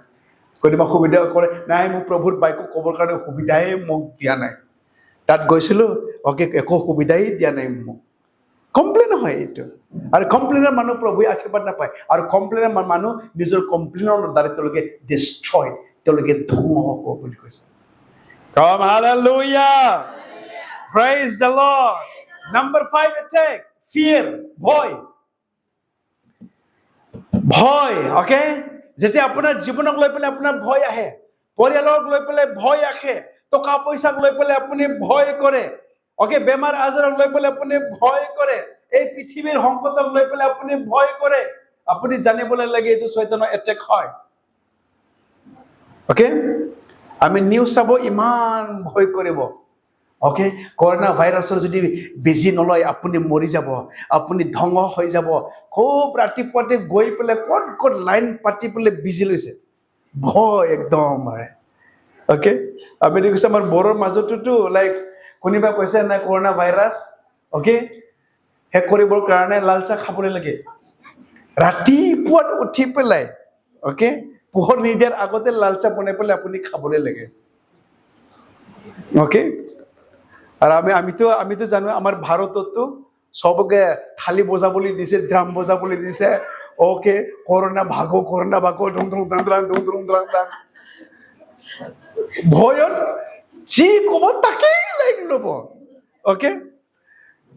কোনোবা সুবিধা কৰে, নাই মোক প্ৰভুৰ বাক্য ক'বৰ কাৰণে সুবিধাই মোক দিয়া নাই। তাত গৈছিলোঁ, অ'কে, একো সুবিধাই দিয়া নাই মোক। কমপ্লেইন হয় এইটো। আৰু কমপ্লেইনৰ মানুহ প্ৰভুৱে আশীৰ্বাদ নাপায়। আৰু কমপ্লেইনৰ মানুহ নিজৰ কমপ্লেইনৰ দ্বাৰা তেওঁলোকে ডিষ্ট্ৰয়, তেওঁলোকে ধ্বংস হ'ব বুলি কৈছে। Come, hallelujah. Praise the Lord. Number 5 attack, fear, ভয়। ভয়, অ'কে, যেতিয়া আপোনাৰ জীৱনক লৈ পেলাই আপোনাৰ ভয় আহে, পৰিয়ালক লৈ পেলাই ভয় আহে, টকা পইচাক লৈ পেলাই আপুনি ভয় কৰে, অ'কে, বেমাৰ আজাৰক লৈ পেলাই আপুনি ভয় কৰে, এই পৃথিৱীৰ সংকটক লৈ পেলাই আপুনি ভয় কৰে, আপুনি জানিবলৈ লাগে এইটো শয়তানৰ এটেক হয়। অ'কে, আমি নিউজ চাব ইমান ভয় কৰিব। অ'কে, কৰোণা ভাইৰাছৰ যদি বেজি নলয় আপুনি মৰি যাব, আপুনি ধ্বংস হৈ যাব। খুব ৰাতিপুৱাতে গৈ পেলাই ক'ত ক'ত লাইন পাতি পেলাই বেজি লৈছে, ভয় একদম। অ'কে, আমি দেখিছোঁ আমাৰ বড়োৰ মাজতোতো লাইক কোনোবা কৈছে নাই কৰোণা ভাইৰাছ, অ'কে, শেষ কৰিবৰ কাৰণে লাল চাহ খাবলৈ লাগে ৰাতিপুৱাত উঠি পেলাই। অ'কে, পোহৰ নিদিয়াৰ আগতে লাল চাহ বনাই পেলাই আপুনি খাবলৈ লাগে। অ'কে, আৰু আমিতো জানো আমাৰ ভাৰততো চবকে থালি বজাবলৈ দিছে, ড্ৰাম বজাবলৈ দিছে। অ'কে, কৰোণা ভাগো, কৰোণা ভাগো, ধুম ধুম ধাম ধাম ধুম ধুম ধাম ধাম। ভয়ত যি ক'ব তাকেই লাইক ল'ব। অ'কে,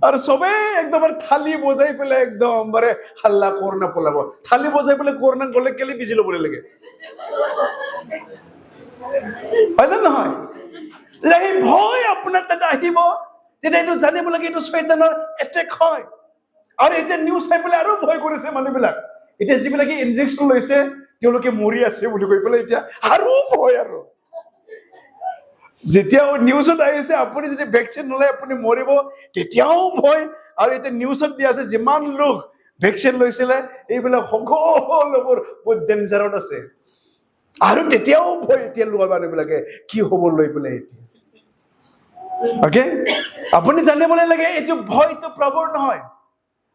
আৰু চবেই একদম থালি বজাই পেলাই একদম বাৰে হাল্লা কৰোণা পলাব। থালি বজাই পেলাই কৰোণা গ'লে কেলে বিজি ল'বলৈ লাগে, হয় নে নহয়? এই ভয় আপোনাৰ তাত আহিব, তেতিয়া এইটো জানিব লাগে এইটো শয়তানৰ এটেক হয়। আৰু এতিয়া নিউজ চাই পেলাই আৰু ভয় কৰিছে মানুহবিলাক। এতিয়া যিবিলাকে ইনজেকশ্যন লৈছে তেওঁলোকে মৰি আছে বুলি কৈ পেলাই এতিয়া আৰু ভয়। আৰু যেতিয়াও নিউজত আহিছে আপুনি যদি ভেকচিন নলয় আপুনি মৰিব, তেতিয়াও ভয়। আৰু এতিয়া নিউজত দি আছে যিমান লোক ভেকচিন লৈছিলে এইবিলাক সকলোবোৰ বহুত ডেঞ্জাৰত আছে, আৰু তেতিয়াও ভয় এতিয়া লোৱা মানুহবিলাকে কি হ'ব লৈ পেলাই এতিয়া। অ'কে, আপুনি জানিবলৈ লাগে এইটো ভয়টো প্ৰভুৰ নহয়।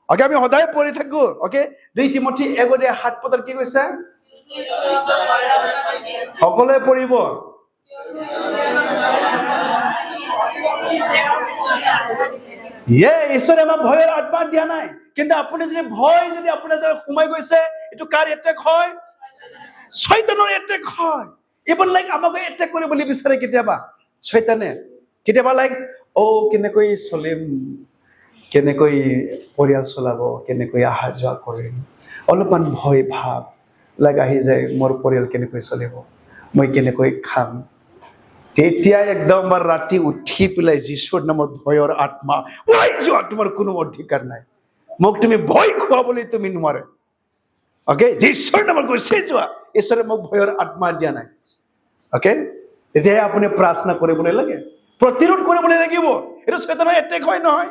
অ'কে, আমি সদায় পঢ়ি থাকো। অ'কে, 2 তিমথি 1:7 কি কৈছে? সকলোৱে পঢ়িব। ঈশ্বৰে আমাক ভয়ৰ আত্মা দিয়া নাই, কিন্তু আপুনি যদি ভয় যদি আপোনাৰ দ্বাৰা সোমাই গৈছে, এইটো কাৰ এটেক হয়? শয়তানৰ এটেক হয়। ইভন লাইক আমাক এটেক কৰিবলৈ বিচাৰে কেতিয়াবা শয়তানে। কেতিয়াবা লাইক কেনেকৈ চলিম, কেনেকৈ পৰিয়াল চলাব, কেনেকৈ অহা যোৱা কৰিম, অলপমান ভয় ভাৱ লাইক আহি যায়। মোৰ পৰিয়াল কেনেকৈ চলিব, মই কেনেকৈ খাম। তেতিয়া একদম ৰাতি উঠি পেলাই যীশুৰ নামত ভয়ৰ আত্মা ওলাই যোৱা, তোমাৰ কোনো অধিকাৰ নাই, মোক তুমি ভয় খুৱাবলৈ তুমি নোৱাৰে। অ'কে, যীশুৰ নামত গুচি যোৱা, ঈশ্বৰে মোক ভয়ৰ আত্মা দিয়া নাই। অ'কে, তেতিয়াহে আপুনি প্ৰাৰ্থনা কৰিবলৈ লাগে, প্ৰতিৰোধ কৰিবলৈ লাগিব। এইটো শয়তানৰ এটেক হয় নহয়।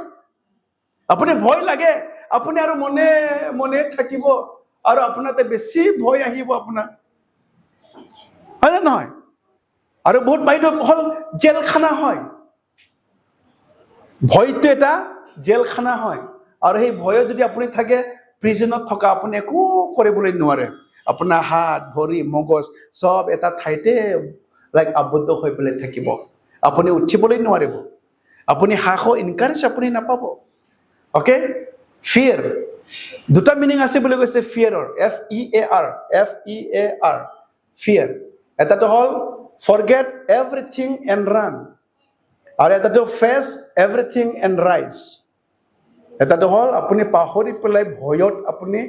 আপুনি ভয় লাগে, আপুনি আৰু মনে মনে থাকিব, আৰু আপোনাৰ বেছি ভয় আহিব আপোনাৰ, হয় নে নহয়? আৰু বহুত বাইদেউ হ'ল জেলখানা হয়। ভয়টো এটা জেলখানা হয়। আৰু সেই ভয়ত যদি আপুনি থাকে, প্ৰিজনত থকা, আপুনি একো কৰিবলৈ নোৱাৰে। আপোনাৰ হাত ভৰি মগজ চব এটা ঠাইতে লাইক আবদ্ধ হৈ পেলাই থাকিব। আপুনি উঠিবলৈ নোৱাৰিব, আপুনি সাহস ইনকাৰেজ আপুনি নাপাব। অ'কে, ফিয়াৰ দুটা মিনিং আছে বুলি কৈছে ফিয়াৰৰ, FEAR, ফিয়াৰ। এটাটো হ'ল forget everything and run, আৰু এটাটো face everything and rise। এটাটো হ'ল আপুনি পাহৰি পেলাই ভয়ত আপুনি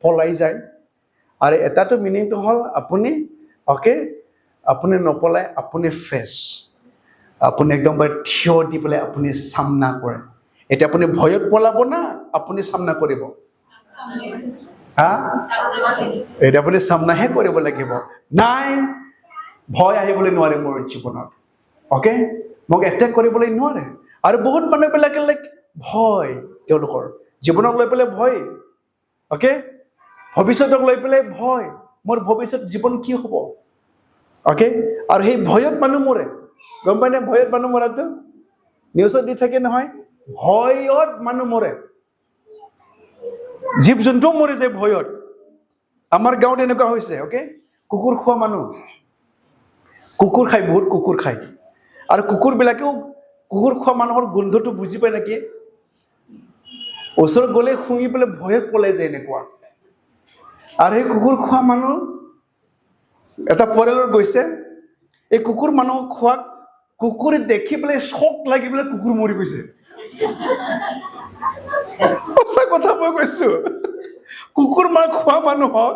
পলাই যায়, আৰু এটাটো মিনিংটো হ'ল আপুনি অ'কে আপুনি নপলাই আপুনি ফেচ আপুনি একদম থিয় দি পেলাই আপুনি সামনা কৰে এতিয়া আপুনি ভয়ত পলাব না আপুনি সামনা কৰিব হা এটা আপুনি সামনাহে কৰিব লাগিব নাই ভয় আহিবলৈ নোৱাৰে মোৰ জীৱনত অ'কে মোক এটেক কৰিবলৈ নোৱাৰে আৰু বহুত মানুহবিলাকে ভয় তেওঁলোকৰ জীৱনক লৈ পেলাই ভয় অ'কে ভৱিষ্যতক লৈ পেলাই ভয় মোৰ ভৱিষ্যত জীৱন কি হ'ব অ'কে আৰু সেই ভয়ত মানুহ মৰে গম পায়নে ভয়ত মানুহ মৰাটো নিউজত দি থাকে নহয় ভয়ত মানুহ মৰে জীৱ জন্তু মৰে যে ভয়ত আমাৰ গাঁৱত এনেকুৱা হৈছে অ'কে কুকুৰ খোৱা মানুহ কুকুৰ খায় বহুত কুকুৰ খায় আৰু কুকুৰবিলাকেও কুকুৰ খোৱা মানুহৰ গোন্ধটো বুজি পায় নেকি ওচৰত গ'লে শুঙি পেলাই ভয়ত পলাই যায় এনেকুৱা আৰু সেই কুকুৰ খোৱা মানুহ এটা পৰিয়ালত গৈছে এই কুকুৰ মানুহক খোৱাক কুকুৰে দেখি পেলাই শক লাগি পেলাই কুকুৰ মৰি গৈছে সঁচা কথা মই কৈছো কুকুৰ খোৱা মানুহক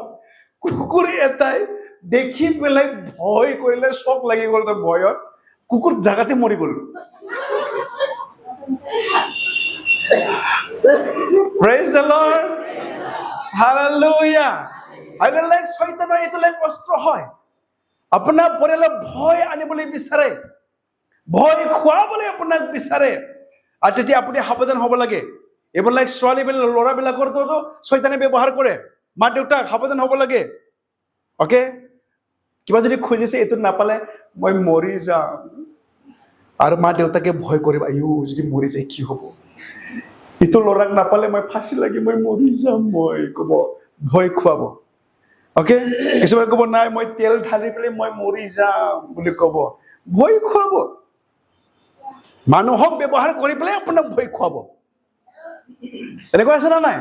কুকুৰ এটাই দেখি পেলাই ভয় কৰিলে শক লাগি গ'ল তাৰ ভয়ত কুকুৰ জাগাতে মৰি গ'ল Praise the Lord. Hallelujah. আগে শয়তানৰ এইটো অস্ত্ৰ হয় আপোনাৰ পৰিয়ালৰ ভয় আনিবলৈ বিচাৰে ভয় খুৱাবলৈ আপোনাক বিচাৰে আৰু তেতিয়া আপুনি সাৱধান হ'ব লাগে এইবোৰ ছোৱালীবিলাক ল'ৰাবিলাকৰতো শয়তানে ব্যৱহাৰ কৰে মা দেউতাক সাৱধান হ'ব লাগে অ'কে কিবা যদি খুজিছে এইটো নাপালে মই মৰি যাম আৰু মা দেউতাকে ভয় কৰিব আইও যদি মৰি যায় কি হ'ব ইটো ল'ৰাক নাপালে মই ফাঁচি লাগি মই মৰি যাম মই ক'ব ভয় খুৱাব অ'কে কিছুমানে ক'ব নাই মই তেল ঢালি পেলাই মই মৰি যাম বুলি ক'ব ভয় খুৱাব মানুহক ব্যৱহাৰ কৰি পেলাই আপোনাক ভয় খুৱাব এনেকুৱা আছে না নাই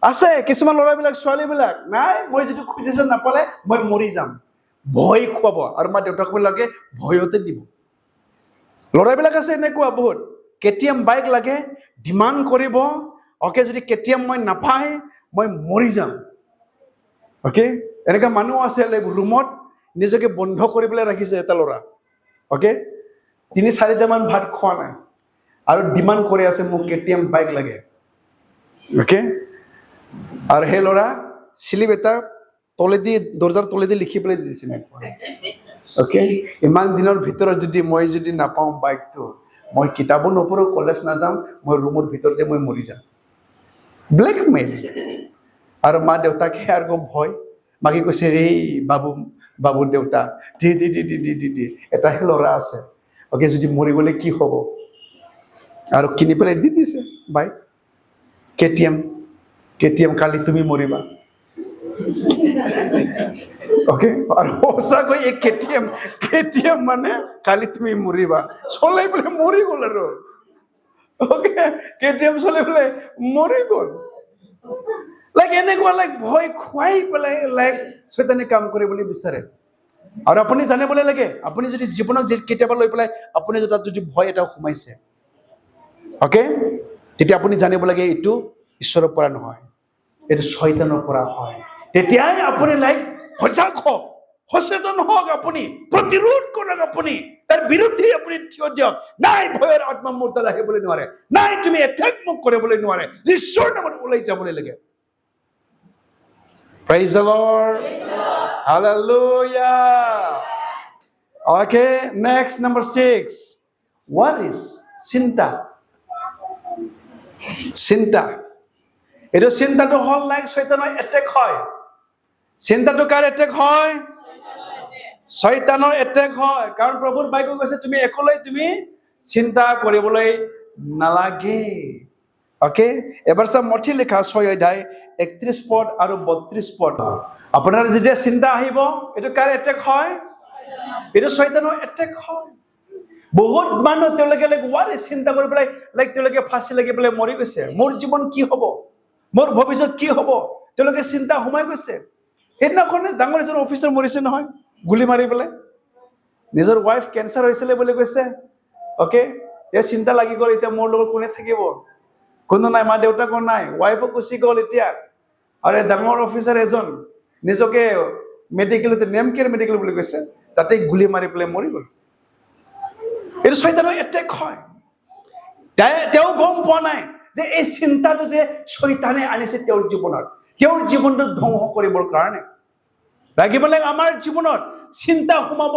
আছে কিছুমান ল'ৰাবিলাক ছোৱালীবিলাক নাই মই যিটো খুজিছে নাপালে মই মৰি যাম ভয় খুৱাব আৰু মা দেউতাকবিলাকে ভয়তে দিব ল'ৰাবিলাক আছে এনেকুৱা বহুত কেটিএম বাইক লাগে ডিমাণ্ড কৰিব অ'কে যদি কেটিএম মই নাপায় মই মৰি যাম অ'কে এনেকুৱা মানুহ আছে ৰুমত নিজকে বন্ধ কৰি পেলাই ৰাখিছে এটা ল'ৰা অ'কে 3-4টা মান ভাত খোৱা নাই আৰু ডিমাণ্ড কৰি আছে মোক কেটিএম বাইক লাগে অ'কে আৰু সেই ল'ৰা চিলিপ এটা তলেদি দৰ্জাৰ তলেদি লিখি পেলাই দিছে অ'কে ইমান দিনৰ ভিতৰত যদি মই যদি নাপাওঁ বাইকটো মই কিতাপো নপঢ়ো কলেজ নাযাম মই ৰুমৰ ভিতৰতে মই মৰি যাম ব্লেকমেইল আৰু মা দেউতাকে আৰু ভয় মাকে কৈছে এই বাবুৰ দেউতা দি এটাহে ল'ৰা আছে অ'কে যদি মৰি গ'লে কি হ'ব আৰু কিনি পেলাই দি দিছে বাইক কেটিএম কালি তুমি মৰিবা অ'কে আৰু সঁচাকৈ এই কেটিএম মানে কালি তুমি মৰিবা চলাই পেলাই মৰি গ'ল আৰু অ'কে কেটিএম চলাই পেলাই মৰি গ'ল এনেকুৱা ভয় খুৱাই পেলাই শয়তানে কাম কৰিবলৈ বিচাৰে আৰু আপুনি জানিবলৈ লাগে আপুনি যদি জীৱনক কেতিয়াবা লৈ পেলাই আপুনি যদি ভয় এটা সোমাইছে অ'কে তেতিয়া আপুনি জানিব লাগে এইটো ঈশ্বৰৰ পৰা নহয় এইটো শয়তানৰ পৰা হয় তেতিয়াই আপুনি সজাগ হওক সচেতন হওক আপুনি প্ৰতিৰোধ কৰক আপুনি তাৰ বিৰুদ্ধে আপুনি থিয় দিয়ক নাই ভয়ৰ আত্মা মোৰ তাত আহিবলৈ নোৱাৰে নাই তুমি এটেক মোক কৰিবলৈ নোৱাৰে ঈশ্বৰৰ নামত ওলাই যাবলৈ লাগে Praise the Lord. Hallelujah. Okay, next number 6. What is চিন্তা? চিন্তা এইটো চিন্তাটো হ'ল শয়তানৰ এটেক হয় চিন্তাটো কাৰ এটেক হয় শয়তানৰ এটেক হয় কাৰণ প্ৰভুৰ বাক্য কৈছে তুমি একলৈ তুমি চিন্তা কৰিবলৈ নালাগে অ'কে এবাৰ চাম মঠি লিখা 6 অধ্যায় 31 পদ আৰু 32 পদ আপোনাৰ যেতিয়া চিন্তা আহিব এইটো কাৰ এটেক হয় এইটো শয়তানৰ এটেক হয় বহুত মানুহ তেওঁলোকে চিন্তা কৰি পেলাই তেওঁলোকে ফাঁচি লাগি পেলাই মৰি গৈছে মোৰ জীৱন কি হ'ব মোৰ ভৱিষ্যত কি হ'ব তেওঁলোকে চিন্তা সোমাই গৈছে সেইদিনাখনে ডাঙৰ এজন অফিচাৰ মৰিছে নহয় গুলি মাৰি পেলাই নিজৰ ৱাইফ কেঞ্চাৰ হৈছিলে বুলি কৈছে অ'কে এই চিন্তা লাগি গ'ল এতিয়া মোৰ লগত কোনে থাকিব কোনো নাই মা দেউতাকো নাই ৱাইফো গুচি গ'ল এতিয়া আৰু ডাঙৰ অফিচাৰ এজন নিজকে মেডিকেলতে নেম কেয়াৰ মেডিকেল বুলি কৈছে, তাতে গুলি মাৰি পেলাই মৰি গ'ল। এইটো শয়তানৰ এটেক হয়। তেওঁ গম পোৱা নাই যে এই চিন্তাটো যে শয়তানে আনিছে তেওঁৰ জীৱনটো ধ্বংস কৰিবৰ কাৰণে। লাগিব লাগে আমাৰ জীৱনত চিন্তা সোমাব,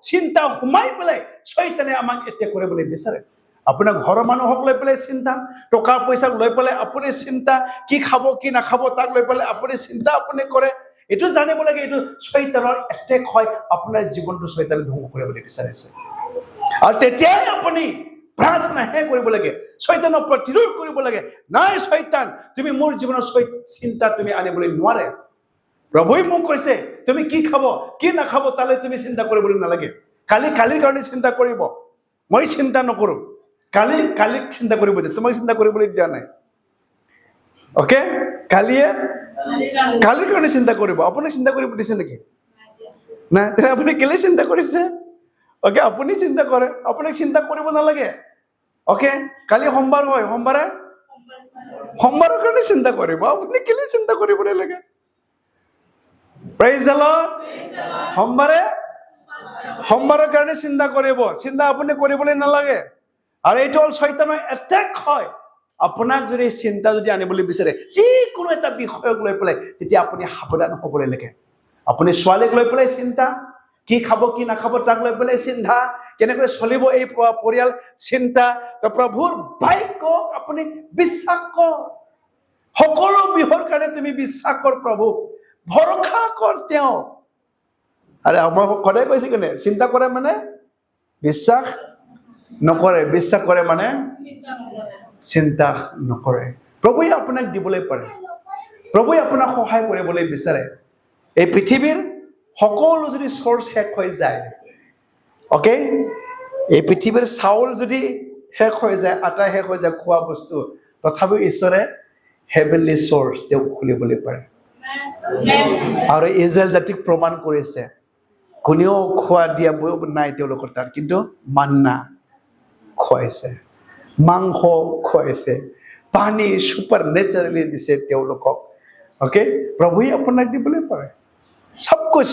চিন্তা সোমাই পেলাই শয়তানে আমাক এটেক কৰিবলৈ বিচাৰে। আপোনাৰ ঘৰৰ মানুহক লৈ পেলাই চিন্তা, টকা পইচাক লৈ পেলাই আপুনি চিন্তা, কি খাব কি নাখাব তাক লৈ পেলাই আপুনি চিন্তা আপুনি কৰে। এইটো জানিব লাগে এইটো শয়তানৰ এটেক হয়, আপোনাৰ জীৱনটো শয়তানে ধ্বংস কৰিবলৈ বিচাৰিছে। আৰু তেতিয়াই আপুনি প্ৰাৰ্থনাহে কৰিব লাগে, শয়তানক প্ৰতিৰোধ কৰিব লাগে। নাই শয়তান, তুমি মোৰ জীৱনৰ চিন্তা তুমি আনিবলৈ নোৱাৰে। প্ৰভুৱে মোক কৈছে তুমি কি খাব কি নাখাব তালৈ তুমি চিন্তা কৰিবলৈ নালাগে। কালিৰ কাৰণে চিন্তা কৰিব, মই চিন্তা নকৰো। কালিক চিন্তা কৰিব দিয়ে, তোমাক চিন্তা কৰিবলৈ দিয়া নাই। অকে, কালিৰ কাৰণে চিন্তা কৰিব, আপোনাক চিন্তা কৰিব দিছে নেকি? নাই, তেতিয়া আপুনি কেলে চিন্তা কৰিছে? অকে, আপুনি চিন্তা কৰে, আপোনাক চিন্তা কৰিব নালাগে। অকে, কালি সোমবাৰ হয়, সোমবাৰৰ কাৰণে চিন্তা কৰিব, আপুনি কেলে চিন্তা কৰিবলৈ লাগে? Praise the lord. সোমবাৰৰ কাৰণে চিন্তা কৰিব, চিন্তা আপুনি কৰিবলৈ নালাগে। আৰু এইটো হ'ল শয়তানৰ এটেক হয়। আপোনাক যদি চিন্তা যদি আনিবলৈ বিচাৰে যিকোনো এটা বিষয়ক লৈ পেলাই, তেতিয়া আপুনি সাৱধান হ'বলৈ লাগে। আপুনি ছোৱালীক লৈ পেলাই চিন্তা, কি খাব কি নাখাব তাক লৈ পেলাই চিন্তা, কেনেকৈ চলিব এই পৰিয়াল চিন্তা। প্ৰভুৰ বাক্যক আপুনি বিশ্বাস কৰ, সকলো বিষয়ৰ কাৰণে তুমি বিশ্বাস কৰ, প্ৰভু ভৰসা কৰ তেওঁ। আৰে মই সদায় কৈছো কেনে, চিন্তা কৰে মানে বিশ্বাস নকৰে, বিশ্বাস কৰে মানে চিন্তা নকৰে। প্ৰভুৱে আপোনাক দিবলৈ পাৰে, প্ৰভুৱে আপোনাক সহায় কৰিবলৈ বিচাৰে। এই পৃথিৱীৰ সকলো যদি চ'ৰ্চ শেষ হৈ যায়, অকে, এই পৃথিৱীৰ চাউল যদি শেষ হৈ যায়, আটা শেষ হৈ যায়, খোৱা বস্তু, তথাপিও ঈশ্বৰে হেভেনলি চ'ৰ্চ তেওঁক খুলিবলৈ পাৰে। আৰু ইজৰাইল জাতিক প্ৰমাণ কৰিছে, কোনেও খোৱা দিয়া নাই তেওঁলোকৰ তাত, কিন্তু মান্না খুৱাইছে, মাংস খুৱাইছে, পানী ছুপাৰ নেচাৰেলি দিছে তেওঁলোকক। অকে, প্ৰভুৱে আপোনাক দিবলৈ পাৰে সব কুছ,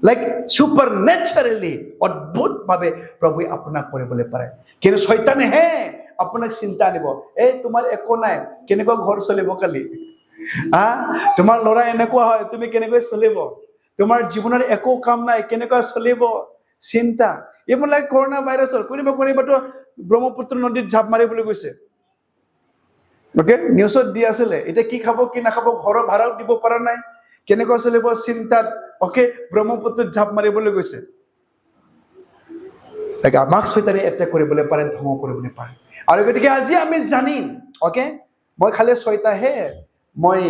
লাইক ছুপাৰ নেচাৰেলি, অদ্ভুতভাৱে প্ৰভুৱে আপোনাক কৰিবলৈ পাৰে। কিন্তু শয়তানেহে আপোনাক চিন্তা আনিব, এই তোমাৰ একো নাই, কেনেকুৱা ঘৰ চলিব কালি, তোমাৰ ল'ৰা এনেকুৱা হয়, তুমি কেনেকৈ চলিব, তোমাৰ জীৱনৰ একো কাম নাই, কেনেকুৱা চলিব, চিন্তা। এইবিলাক কৰোণা ভাইৰাছৰ কোনোবাতো ব্ৰহ্মপুত্ৰ নদীত ঝাপ মাৰিবলৈ গৈছে, অকে, নিউজত দি আছিলে। এতিয়া কি খাব কি নাখাব, ঘৰৰ ভাড়াও দিব পৰা নাই, কেনেকুৱা চলিব চিন্তাত, অকে, ব্ৰহ্মপুত্ৰত ঝাপ মাৰিবলৈ গৈছে। আমাক শয়তানে এটেক কৰিবলৈ পাৰে, ধ্বংস কৰিবলৈ পাৰে। আৰু গতিকে আজি আমি জানিম, অকে, মই খালি ছয়টাহে মই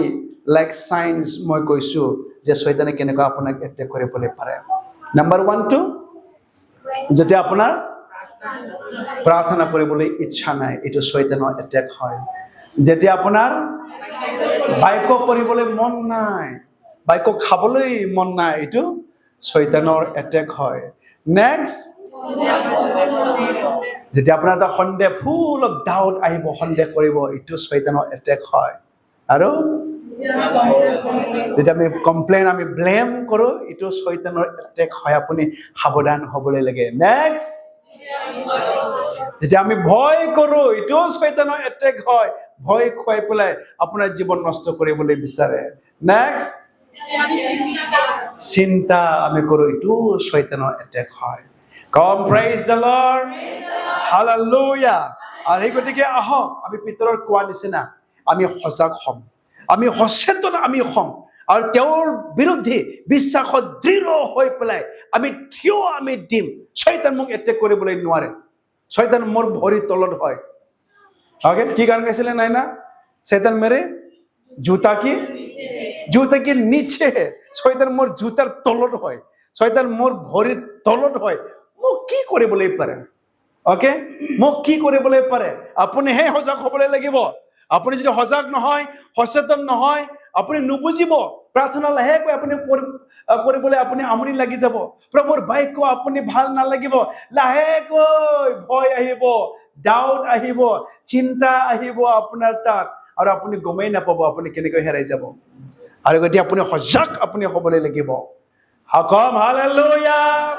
লাইক চাইন্স মই কৈছো যে শয়তানে কেনেকুৱা আপোনাক এটেক কৰিবলৈ পাৰে। নাম্বাৰ 1 টো, যেতিয়া আপোনাৰ প্ৰাৰ্থনা কৰিবলৈ ইচ্ছা নাই, এইটো শয়তানৰ এটেক হয়। যেতিয়া আপোনাৰ বাক্য পঢ়িবলৈ মন নাই, বাক্য খাবলৈ মন নাই, এইটো শয়তানৰ এটেক হয়। নেক্সট, যেতিয়া আপোনাৰ এটা সন্দেহ, ফুল অফ ডাউট আহিব, সন্দেহ কৰিব, এইটো শয়তানৰ এটেক হয়। আৰু যেতিয়া আমি কমপ্লেইন, আমি ব্লেম কৰো, এইটো শয়তানৰ এটেক হয়। আপুনি সাৱধান হ'বলৈ লাগে। নেক্সট, যেতিয়া আমি ভয় কৰো, এইটোও শয়তানৰ এটেক হয়। ভয় খুৱাই পেলাই আপোনাৰ জীৱন নষ্ট কৰিবলৈ বিচাৰে। নেক্সট, চিন্তা আমি কৰো, এইটো শয়তানৰ এটেক হয়। কম প্ৰেইজ দ্য লৰ্ড, হালেলুয়া। আৰু সেই গতিকে আহক আমি পিতৰৰ কোৱা নিচিনা আমি সজাগ হ'ম, আমি সচেতন আমি হ'ম, আৰু তেওঁৰ বিৰুদ্ধে বিশ্বাসত দৃঢ় হৈ পেলাই আমি থিয় আমি দিম। শয়তান মোক এটেক কৰিবলৈ নোৱাৰে, শয়তান মোৰ ভৰিৰ তলত হয়। অকে, কি গান গাইছিলে নাই না, শয়তান মেৰে জুতা কি নিচে, শয়তান মোৰ জোতাৰ তলত হয়, শয়তান মোৰ ভৰিৰ তলত হয়। মোক কি কৰিবলৈ পাৰে? অকে, মোক কি কৰিবলৈ পাৰে? আপুনিহে সজাগ হ'বলৈ লাগিব। আপুনি যদি সজাগ নহয়, সচেতন নহয়, আপুনি নুবুজিব। প্ৰাৰ্থনা লাহেকৈ আপুনি কৰিবলৈ আপুনি আমনি লাগি যাব। প্ৰভুৰ বাক্য আপুনি ভাল নালাগিব, লাহেকৈ ভয় আহিব, ডাউট আহিব, চিন্তা আহিব আপোনাৰ তাত, আৰু আপুনি গমেই নাপাব আপুনি কেনেকৈ হেৰাই যাব। আৰু গতিকে আপুনি সজাগ আপুনি হ'বলৈ লাগিব। How come? Hallelujah.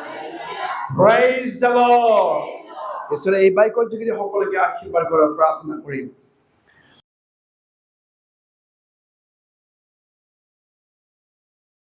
Praise the Lord. ঈশ্বৰে এই বাইকৰ যোগেদি সকলোকে আশীৰ্বাদ কৰাৰ প্ৰাৰ্থনা কৰিম।